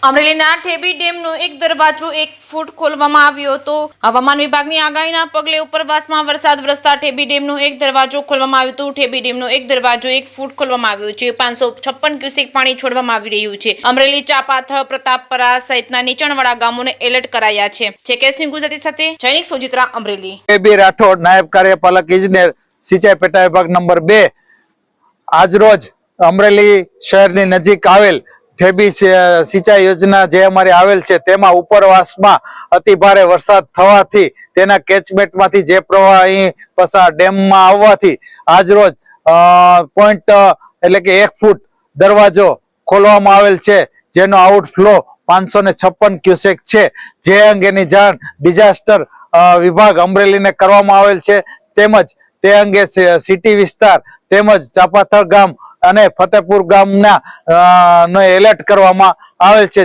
અમરેલીના ઠેબી ડેમનો એક દરવાજો 1 ફૂટ ખોલવામાં આવ્યો હતો। હવામાન વિભાગની આગાહીના પગલે ઉપરવાસમાં વરસાદ વરસતા ઠેબી ડેમનો એક દરવાજો ખોલવામાં આવ્યો હતો। ઠેબી ડેમનો એક દરવાજો 1 ફૂટ ખોલવામાં આવ્યો છે। 556 ક્યુસેક પાણી છોડવામાં આવી રહ્યું છે। અમરેલી, ચાપાથળ, પ્રતાપપરા સહિતના નીચાણવાળા ગામોને એલર્ટ કરાયા છે। જેકેસિંહ ગુજરાતી સાથે જૈનિક સોજિત્રા, અમરેલી। બી રાઠોડ, નાયબ કાર્યપાલક ઇજનેર, સિંચાઈ પેટા વિભાગ નંબર 2, આજરોજ અમરેલી શહેરની નજીક આવેલ ઠેબી સિંચાઈ યોજના જે અમારી આવેલ છે તેમાં ઉપરવાસમાં અતિ ભારે વરસાદ થવાથી તેના કેચમેન્ટમાંથી જે પ્રવાહ અહીં પસાર ડેમમાં આવવાથી આજરોજ પોઈન્ટ એટલે કે 1 ફૂટ દરવાજો ખોલવામાં આવેલ છે, જેનો આઉટફ્લો 556 ક્યુસેક છે। જે અંગેની જાણ ડિઝાસ્ટર વિભાગ અમરેલીને કરવામાં આવેલ છે, તેમજ તે અંગે સિટી વિસ્તાર તેમજ ચાપાથળ ગામ અને ફતેપુર ગામના એલર્ટ કરવામાં આવેલ છે।